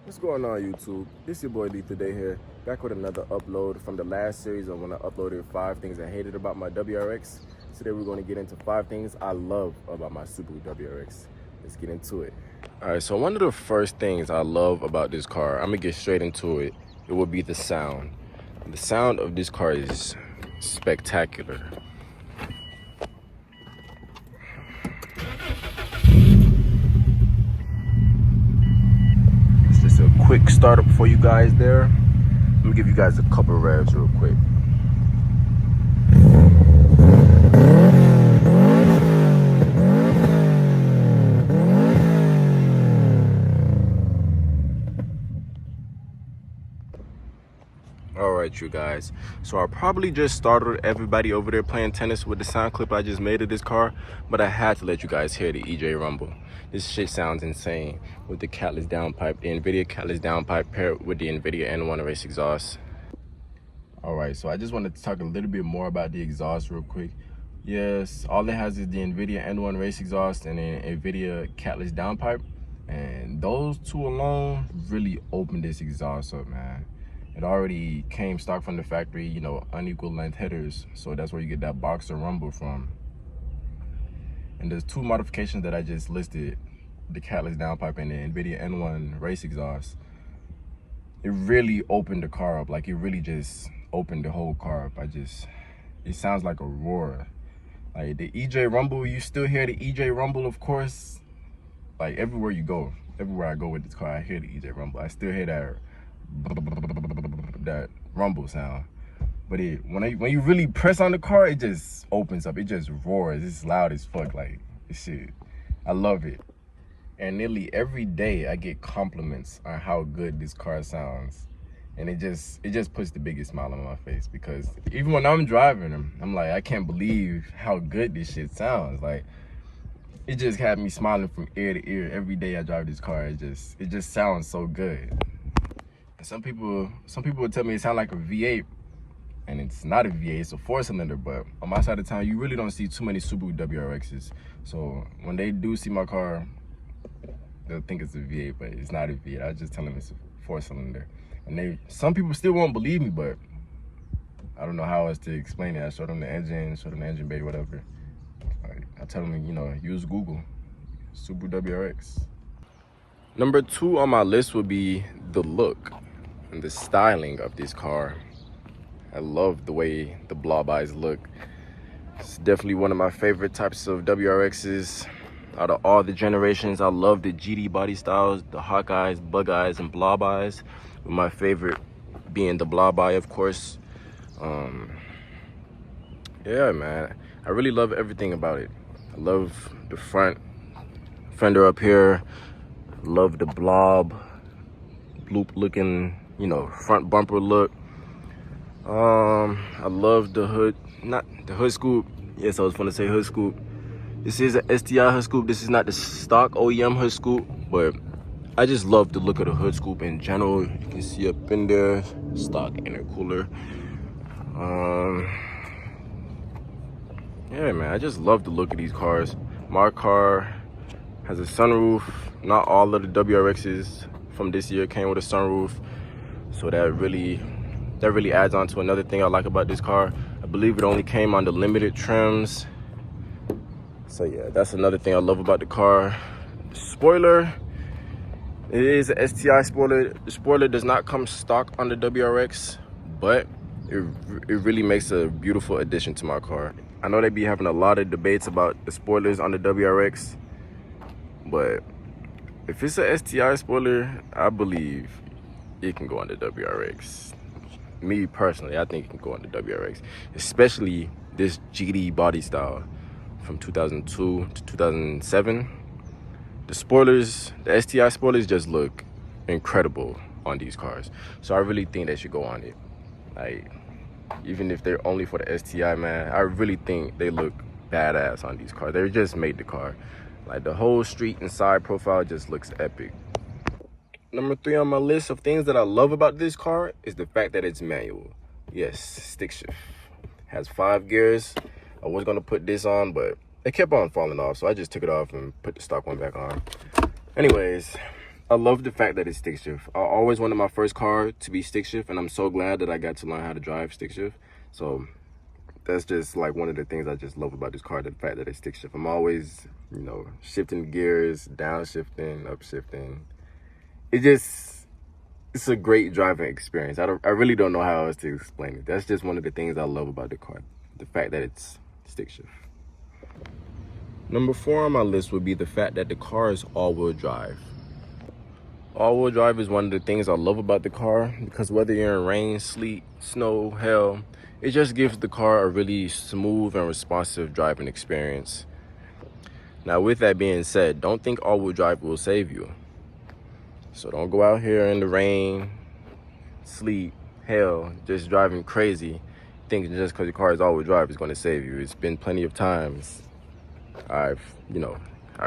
What's going on, YouTube? This your boy Lee today here, back with another upload from the last series of when I uploaded 5 things I hated about my WRX. Today we're going to get into 5 things I love about my Subaru WRX. Let's get into it. Alright, so one of the first things I love about this car, I'm going to get straight into it, it would be the sound. The sound of this car is spectacular. Just a quick startup for you guys there. Let me give you guys a couple revs real quick. Alright, you guys, so I probably just started everybody over there playing tennis with the sound clip I just made of this car, but I had to let you guys hear the EJ rumble. This shit sounds insane with the catless downpipe, the NVIDIA catless downpipe paired with the NVIDIA N1 race exhaust. Alright, so I just wanted to talk a little bit more about the exhaust real quick. Yes, all it has is the NVIDIA N1 race exhaust and an NVIDIA catless downpipe, and those two alone really opened this exhaust up, man. It already came stock from the factory, you know, unequal length headers, so that's where you get that boxer rumble from. And there's 2 modifications that I just listed, the catless downpipe and the NVIDIA N1 race exhaust. It really opened the car up, like it really just opened the whole car up. It sounds like a roar. Like the EJ rumble, you still hear the EJ rumble, of course. Like everywhere you go, everywhere I go with this car, I hear the EJ rumble. I still hear that rumble sound, but when you really press on the car, it just opens up, it just roars, it's loud as fuck. Like this shit, I love it. And nearly every day I get compliments on how good this car sounds, and it just puts the biggest smile on my face, because even when I'm driving them, I'm like, I can't believe how good this shit sounds. Like it just had me smiling from ear to ear every day I drive this car. It just sounds so good. Some people would tell me it sounds like a V8, and it's not a V8, it's a 4-cylinder. But on my side of town, you really don't see too many Subaru WRXs. So when they do see my car, they'll think it's a V8, but it's not a V8. I just tell them it's a 4-cylinder. And some people still won't believe me, but I don't know how else to explain it. I showed them the engine bay, whatever. I tell them, you know, use Google, Subaru WRX. Number 2 on my list would be the look and the styling of this car. I love the way the blob eyes look. It's definitely one of my favorite types of WRXs. Out of all the generations, I love the GD body styles, the hawk eyes, bug eyes, and blob eyes, with my favorite being the blob eye, of course. Yeah, man, I really love everything about it. I love the front fender up here. Love the blob looking, you know, front bumper look. I love the hood, not the hood scoop. Yes, I was gonna say hood scoop. This is an STI hood scoop. This is not the stock OEM hood scoop, but I just love the look of the hood scoop in general. You can see up in there, stock intercooler. Yeah, man, I just love the look of these cars. My car has a sunroof. Not all of the WRXs from this year came with a sunroof, so that really adds on to another thing I like about this car. I believe it only came on the limited trims. So yeah, that's another thing I love about the car. The spoiler, it is an STI spoiler. The spoiler does not come stock on the WRX, but it really makes a beautiful addition to my car. I know they be having a lot of debates about the spoilers on the WRX, but if it's a STI spoiler, I believe it can go on the WRX. Me personally, I think it can go on the WRX, especially this GD body style from 2002 to 2007. The spoilers, the STI spoilers, just look incredible on these cars. So I really think they should go on it. Like, even if they're only for the STI, man, I really think they look badass on these cars. They just made the car. Like the whole street and side profile just looks epic. Number 3 on my list of things that I love about this car is the fact that it's manual. Yes, stick shift. Has 5 gears. I was gonna put this on, but it kept on falling off, so I just took it off and put the stock one back on. Anyways, I love the fact that it's stick shift. I always wanted my first car to be stick shift, and I'm so glad that I got to learn how to drive stick shift. So that's just like one of the things I just love about this car, the fact that it's stick shift. I'm always, you know, shifting gears, downshifting, upshifting. It's a great driving experience. I really don't know how else to explain it. That's just one of the things I love about the car, the fact that it's stick shift. Number 4 on my list would be the fact that the car is all-wheel drive. All-wheel drive is one of the things I love about the car, because whether you're in rain, sleet, snow, hail, it just gives the car a really smooth and responsive driving experience. Now, with that being said, don't think all-wheel drive will save you. So don't go out here in the rain, sleet, hail, just driving crazy, thinking just because your car is all-wheel drive is going to save you. It's been plenty of times I've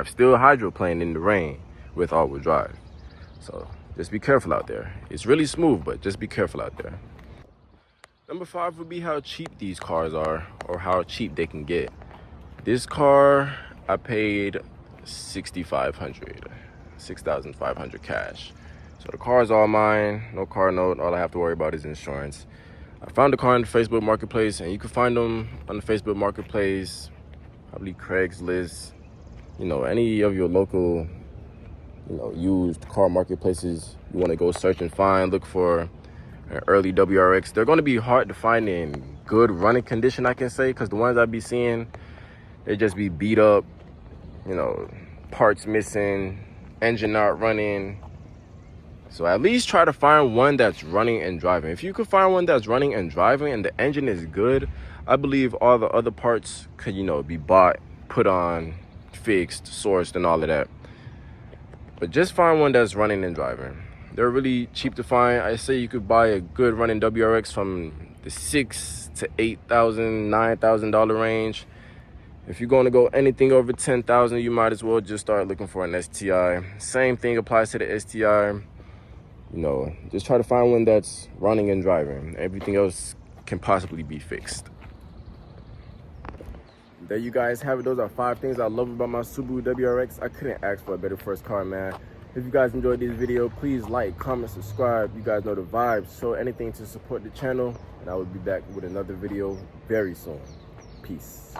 still hydroplaned in the rain with all-wheel drive. So just be careful out there. It's really smooth, but just be careful out there. Number 5 would be how cheap these cars are, or how cheap they can get. This car, I paid $6,500 cash. So the car is all mine, no car note. All I have to worry about is insurance. I found the car on the Facebook Marketplace, and you can find them on the Facebook Marketplace, probably Craigslist, you know, any of your local, you know, used car marketplaces you want to go search and find. Look for an early WRX. They're going to be hard to find in good running condition, I can say, because the ones I be seeing, they just be beat up, you know, parts missing, engine not running. So at least try to find one that's running and driving. If you could find one that's running and driving and the engine is good, I believe all the other parts could, you know, be bought, put on, fixed, sourced, and all of that. But just find one that's running and driving. They're really cheap to find. I say you could buy a good running WRX from the $6,000 to $8,000, $9,000 range. If you're going to go anything over $10,000, you might as well just start looking for an STI. Same thing applies to the STI. You know, just try to find one that's running and driving. Everything else can possibly be fixed. There you guys have it. Those are 5 things I love about my Subaru WRX. I couldn't ask for a better first car, man. If you guys enjoyed this video, please like, comment, subscribe. You guys know the vibes. Show anything to support the channel, and I will be back with another video very soon. Peace.